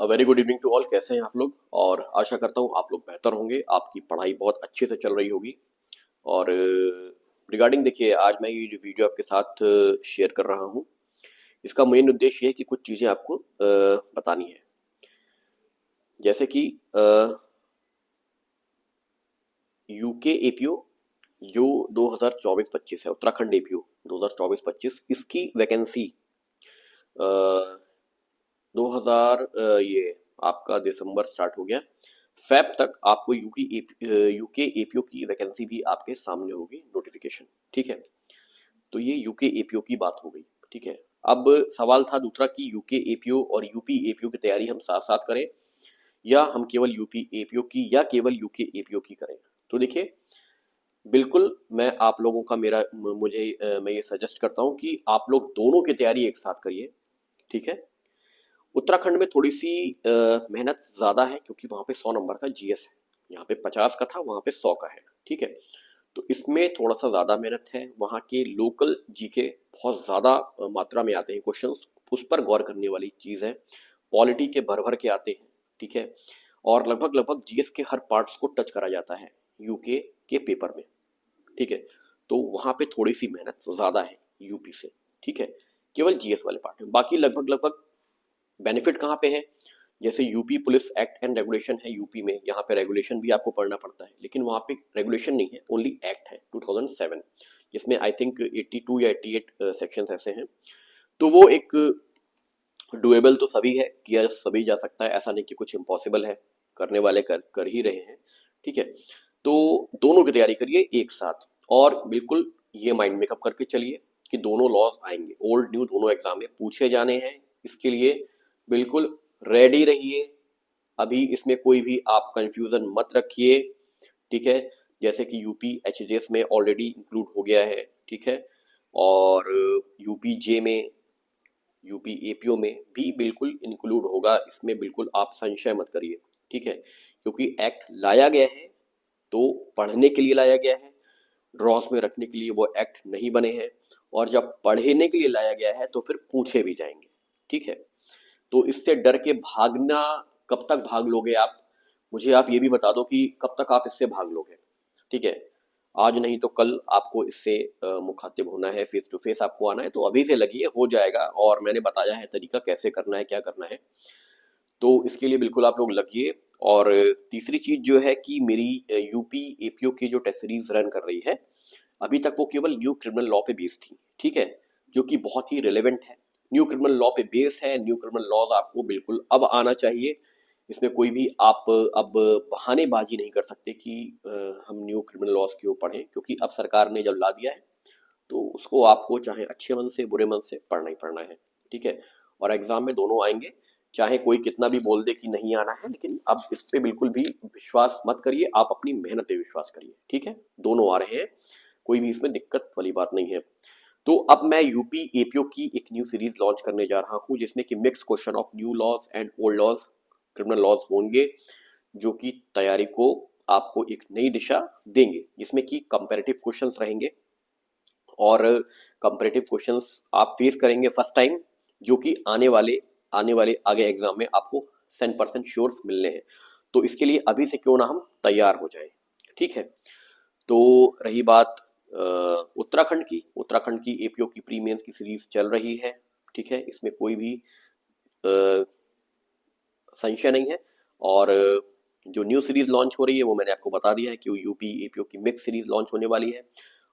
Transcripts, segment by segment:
Very good evening to all. कैसे हैं आप लोग? और आशा करता हूँ आप लोग बेहतर होंगे, आपकी पढ़ाई बहुत अच्छे से चल रही होगी। और रिगार्डिंग देखिए, आज मैं ये जो वीडियो आपके साथ शेयर कर रहा हूँ, इसका मेन उद्देश्य ये है कि कुछ चीज़ें आपको बतानी है। जैसे कि यूके एपीओ जो 2024-25 है, उत्तराखंड एपीओ 2024-25, इसकी वैकेंसी 2000 ये आपका दिसंबर स्टार्ट हो गया, फेब तक आपको यूके एपीओ की वैकेंसी भी आपके सामने होगी, नोटिफिकेशन। ठीक है, तो ये यूके एपीओ की बात हो गई। ठीक है, अब सवाल था दूसरा कि यूके एपीओ और यूपी एपीओ की तैयारी हम साथ साथ करें या हम केवल यूपी एपीओ की या केवल यूके एपीओ की करें। तो देखिए, बिल्कुल मैं आप लोगों का मेरा मैं ये सजेस्ट करता हूँ कि आप लोग दोनों की तैयारी एक साथ करिए। ठीक है, उत्तराखंड में थोड़ी सी मेहनत ज़्यादा है क्योंकि वहाँ पे 100 नंबर का जीएस है। यहाँ पे 50 का था, वहाँ पे 100 का है। ठीक है, तो इसमें थोड़ा सा ज़्यादा मेहनत है। वहाँ के लोकल जीके बहुत ज़्यादा मात्रा में आते हैं क्वेश्चंस, उस पर गौर करने वाली चीज़ है। पॉलिटी के भर भर के आते हैं। ठीक है, और लगभग लगभग जीएस के हर पार्ट्स को टच करा जाता है यूके के पेपर में। ठीक है, तो वहाँ पे थोड़ी सी मेहनत ज़्यादा है यूपी से। ठीक है, केवल जीएस वाले पार्ट में, बाकी लगभग लगभग बेनिफिट कहाँ पे है? जैसे UP police act and regulation है यूपी में, यहाँ पे रेगुलेशन भी आपको पढ़ना पड़ता है, लेकिन वहाँ पे रेगुलेशन नहीं है, ओनली एक्ट है 2007, जिसमें आई थिंक 82 या 88 सेक्शंस ऐसे हैं। तो वो एक डुएबल तो सभी है, किया सभी जा सकता है, ऐसा नहीं कि कुछ इम्पॉसिबल है। करने वाले कर ही रहे हैं। ठीक है, तो दोनों की तैयारी करिए एक साथ, और बिल्कुल ये माइंड मेकअप करके चलिए कि दोनों लॉज आएंगे, ओल्ड न्यू दोनों एग्जाम में पूछे जाने हैं। इसके लिए बिल्कुल रेडी रहिए। अभी इसमें कोई भी आप कंफ्यूजन मत रखिए। ठीक है, जैसे कि यूपी एचजेएस में ऑलरेडी इंक्लूड हो गया है। ठीक है, और यूपी जे में, यूपी एपीओ में भी बिल्कुल इंक्लूड होगा, इसमें बिल्कुल आप संशय मत करिए। ठीक है, क्योंकि एक्ट लाया गया है तो पढ़ने के लिए लाया गया है, ड्रॉस में रखने के लिए वो एक्ट नहीं बने हैं। और जब पढ़ने के लिए लाया गया है तो फिर पूछे भी जाएंगे। ठीक है, तो इससे डर के भागना, कब तक भाग लोगे आप? मुझे आप ये भी बता दो कि कब तक आप इससे भाग लोगे। ठीक है, आज नहीं तो कल आपको इससे मुखातिब होना है, फेस टू फेस आपको आना है, तो अभी से लगिए, हो जाएगा। और मैंने बताया है तरीका कैसे करना है, क्या करना है, तो इसके लिए बिल्कुल आप लोग लगिए। और तीसरी चीज जो है कि मेरी यूपी एपीओ की जो टेस्ट सीरीज रन कर रही है, अभी तक वो केवल न्यू क्रिमिनल लॉ पे बेस्ड थी। ठीक है, जो कि बहुत ही रिलेवेंट है। न्यू क्रिमिनल लॉ पे बेस है, न्यू क्रिमिनल लॉज आपको बिल्कुल अब आना चाहिए। इसमें कोई भी आप अब बहानेबाजी नहीं कर सकते कि हम न्यू क्रिमिनल लॉज क्यों पढ़ें, क्योंकि अब सरकार ने जब ला दिया है तो उसको आपको चाहे अच्छे मन से बुरे मन से पढ़ना ही पढ़ना है। ठीक है, और एग्जाम में दोनों आएंगे, चाहे कोई कितना भी बोल दे कि नहीं आना है, लेकिन अब इस पे बिल्कुल भी विश्वास मत करिए, आप अपनी मेहनत पे विश्वास करिए। ठीक है, दोनों आ रहे हैं, कोई भी इसमें दिक्कत वाली बात नहीं है। तो अब मैं यूपी एपीओ की एक न्यू सीरीज लॉन्च करने जा रहा हूँ, जिसमें कि mix question of new laws and old laws, criminal laws होंगे, जो कि तैयारी को आपको एक नई दिशा देंगे, जिसमें कि कंपैरेटिव क्वेश्चंस रहेंगे। और कंपैरेटिव क्वेश्चंस आप फेस करेंगे फर्स्ट टाइम, जो कि आने वाले आगे एग्जाम में आपको 100% श्योर मिलने हैं। तो इसके लिए अभी से क्यों ना हम तैयार हो जाएं। ठीक है, तो रही बात उत्तराखंड की एपीओ की प्री मेंस की सीरीज चल रही है। ठीक है, इसमें कोई भी अ, संशय नहीं है। और जो न्यू सीरीज लॉन्च हो रही है वो मैंने आपको बता दिया है कि यूपी एपीओ की मिक्स सीरीज लॉन्च होने वाली है,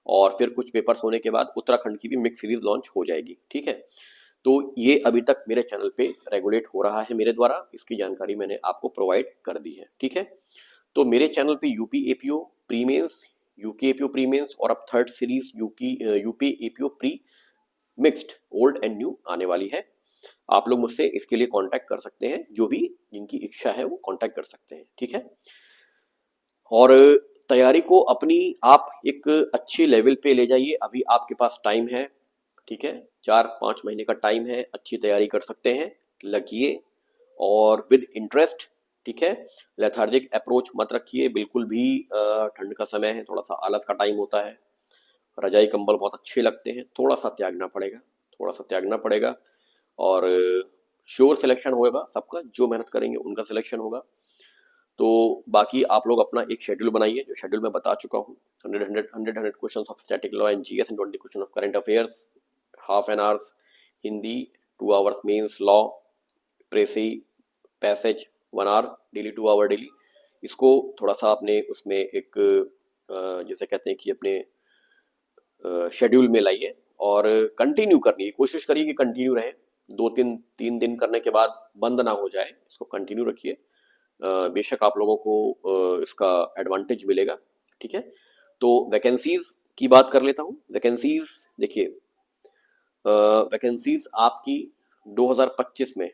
और फिर कुछ पेपर्स होने के बाद उत्तराखंड की भी मिक्स सीरीज लॉन्च हो जाएगी। ठीक है, तो ये अभी तक मेरे चैनल पे रेगुलेट हो रहा है मेरे द्वारा, इसकी जानकारी मैंने आपको प्रोवाइड कर दी है। ठीक है, तो मेरे चैनल पे UP APO pre mains, UK APO pre mains, और अब third series UP APO pre mixed old and new आने वाली है। आप लोग मुझसे इसके लिए कांटेक्ट कर सकते हैं, जो भी जिनकी इच्छा है वो कांटेक्ट कर सकते हैं। ठीक है, और तैयारी को अपनी आप एक अच्छे लेवल पे ले जाइए, अभी आपके पास टाइम है। ठीक है, 4-5 महीने का टाइम है, अच्छी तैयारी कर सकते हैं, लगिए और विद इंटरेस्ट। ठीक है, लेथार्जिक अप्रोच मत रखिए बिल्कुल भी। ठंड का समय है, थोड़ा सा आलस का टाइम होता है, रजाई कंबल बहुत अच्छे लगते हैं, थोड़ा सा त्यागना पड़ेगा, थोड़ा सा त्यागना पड़ेगा। और श्योर सिलेक्शन होगा सबका, जो मेहनत करेंगे उनका सिलेक्शन होगा। तो बाकी आप लोग अपना एक शेड्यूल बनाइए, जो शेड्यूल मैं बता चुका हूँ। 100 question of static law and GS and 20 question of current affairs, half an hours Hindi, 2 hours mains law, precis passage 1 hour daily, 2 hour daily. इसको थोड़ा सा आपने उसमें एक जैसे कहते हैं कि अपने शेड्यूल में लाइए और कंटिन्यू करनी है, कोशिश करिए कि कंटिन्यू रहे। 2-3 दिन करने के बाद बंद ना हो जाए, इसको कंटिन्यू रखिए। बेशक आप लोगों को इसका एडवांटेज मिलेगा। ठीक है, तो वैकेंसीज की बात कर लेता हूँ। वैकेंसीज देखिए, वैकेंसीज आपकी 2025 में,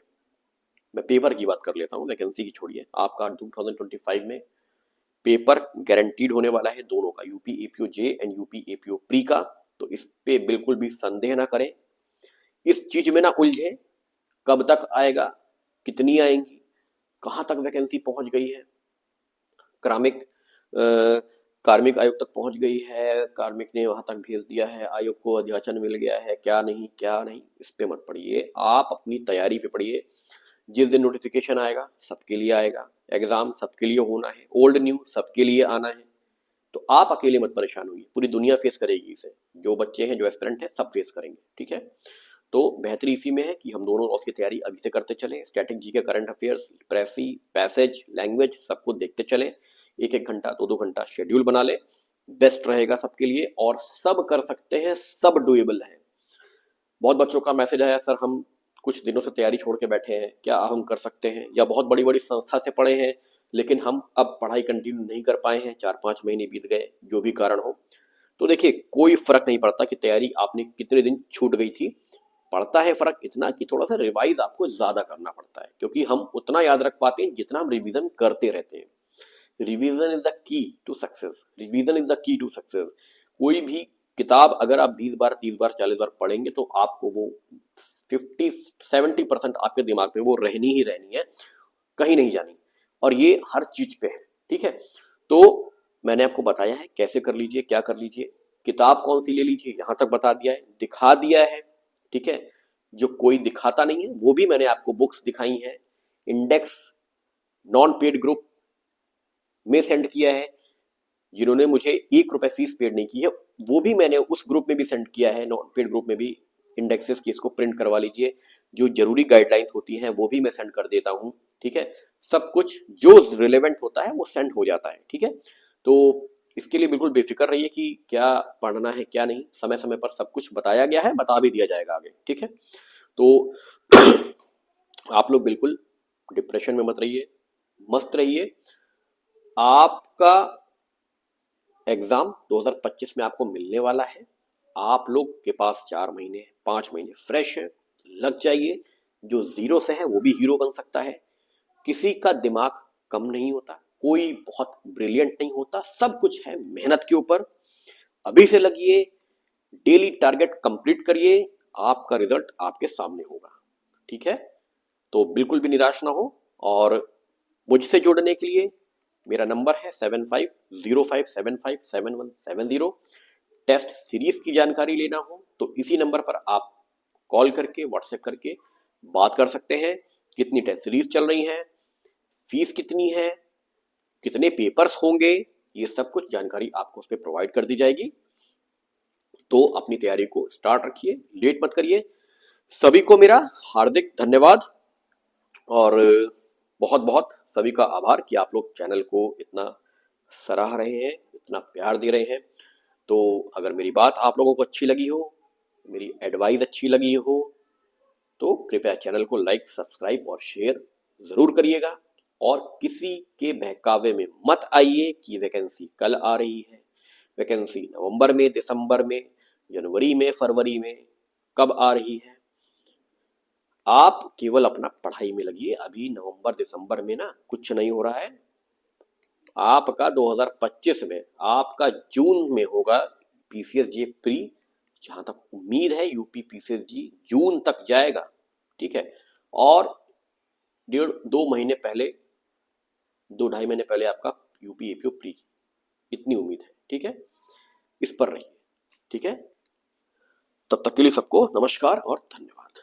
मैं पेपर की बात कर लेता हूँ, वैकेंसी की छोड़िए। आपका 2025 में पेपर गारंटीड होने वाला है दोनों का, UP APO J and UP APO pre का। तो इस पे बिल्कुल भी संदेह ना करें, इस चीज में ना उलझे, कब तक आएगा, कितनी आएंगी, कहाँ तक वैकेंसी पहुंच गई है, कार्मिक कार्मिक आयोग तक पहुंच गई है, कार्मिक ने वहां तक भेज दिया है, आयोग को अध्याचन मिल गया है, क्या नहीं क्या नहीं, इस पे मत पढ़िए। आप अपनी तैयारी पे पढ़िए। जिस दिन नोटिफिकेशन आएगा सबके लिए आएगा, एग्जाम सबके लिए होना है, ओल्ड न्यू सबके लिए आना है। तो आप अकेले मत परेशान होइए, पूरी दुनिया फेस करेगी इसे, जो बच्चे हैं जो एस्पिरेंट हैं सब फेस करेंगे। ठीक है, तो बेहतरी इसी में है कि हम दोनों लॉस की तैयारी अभी से करते चले। स्टैटिक जी के करंट अफेयर्स, प्रेसी, पैसेज, लैंग्वेज सबको देखते चले। 1-1 घंटा 2-2 घंटा शेड्यूल बना ले, बेस्ट रहेगा सबके लिए। और सब कर सकते हैं, सब डुएबल है। बहुत बच्चों का मैसेज आया, सर हम कुछ दिनों से तैयारी छोड़ के बैठे हैं, क्या हम कर सकते हैं, या बहुत बड़ी बड़ी संस्था से पढ़े हैं लेकिन हम अब पढ़ाई कंटिन्यू नहीं कर पाए हैं, 4-5 महीने बीत गए, जो भी कारण हो। तो देखिए, कोई फर्क नहीं पड़ता कि तैयारी आपने कितने दिन छूट गई थी। पड़ता है फर्क इतना कि थोड़ा सा रिवाइज आपको ज्यादा करना पड़ता है, क्योंकि हम उतना याद रख पाते हैं जितना हम रिवीजन करते रहते हैं। Revision is the key to success, revision is the key to success. कोई भी किताब अगर आप 20 बार 30 बार 40 बार पढ़ेंगे तो आपको वो 50-70% आपके दिमाग में वो रहनी ही रहनी है, कहीं नहीं जानी। और ये हर चीज पे है। ठीक है, तो मैंने आपको बताया है कैसे कर लीजिए, क्या कर लीजिए, किताब कौन सी ले लीजिए, यहां तक बता दिया है, दिखा दिया है। ठीक है, जो कोई दिखाता नहीं है वो भी मैंने आपको बुक्स दिखाई हैं। इंडेक्स नॉन पेड ग्रुप में सेंड किया है, जिन्होंने मुझे 1 रुपए फीस पेड नहीं की है वो भी मैंने उस ग्रुप में भी सेंड किया है, नॉन पेड ग्रुप में भी। इंडेक्सेस की इसको प्रिंट करवा लीजिए, जो जरूरी गाइडलाइंस होती हैं वो भी मैं सेंड कर देता हूँ। ठीक है, सब कुछ जो रिलेवेंट होता है वो सेंड हो जाता है। ठीक है, तो इसके लिए बिल्कुल बेफिक्र रहिए कि क्या पढ़ना है क्या नहीं, समय समय पर सब कुछ बताया गया है, बता भी दिया जाएगा आगे। ठीक है, तो आप लोग बिल्कुल डिप्रेशन में मत रहिए, मस्त रहिए। आपका एग्जाम 2025 में आपको मिलने वाला है। आप लोग के पास 4 महीने 5 महीने फ्रेश है, लग जाइए। जो जीरो से है वो भी हीरो बन सकता है। किसी का दिमाग कम नहीं होता, कोई बहुत ब्रिलियंट नहीं होता, सब कुछ है मेहनत के ऊपर। अभी से लगिए, डेली टारगेट कंप्लीट करिए, आपका रिजल्ट आपके सामने होगा। ठीक है, तो बिल्कुल भी निराश ना हो। और मुझसे जुड़ने के लिए मेरा नंबर है 7505757170। टेस्ट सीरीज की जानकारी लेना हो तो इसी नंबर पर आप कॉल करके व्हाट्सएप करके बात कर सकते हैं। कितनी टेस्ट सीरीज चल रही है, फीस कितनी है, कितने पेपर्स होंगे, ये सब कुछ जानकारी आपको उस पर प्रोवाइड कर दी जाएगी। तो अपनी तैयारी को स्टार्ट रखिए, लेट मत करिए। सभी को मेरा हार्दिक धन्यवाद और बहुत बहुत सभी का आभार कि आप लोग चैनल को इतना सराह रहे हैं, इतना प्यार दे रहे हैं। तो अगर मेरी बात आप लोगों को अच्छी लगी हो, मेरी एडवाइस अच्छी लगी हो, तो कृपया चैनल को लाइक, सब्सक्राइब और शेयर जरूर करिएगा। और किसी के बहकावे में मत आइए कि वैकेंसी कल आ रही है, वैकेंसी नवंबर में, दिसंबर में, जनवरी में, फरवरी में, कब आ रही है। आप केवल अपना पढ़ाई में लगिए। अभी नवंबर दिसंबर में ना कुछ नहीं हो रहा है। आपका 2025 में, आपका जून में होगा पीसीएस जी प्री। जहां तक उम्मीद है यूपी पीसीएस जी जून तक जाएगा। ठीक है, और 1.5-2 महीने पहले, 2-2.5 महीने पहले आपका यूपी एपीओ प्री, इतनी उम्मीद है। ठीक है, इस पर रहिए। ठीक है, तब तक के लिए सबको नमस्कार और धन्यवाद।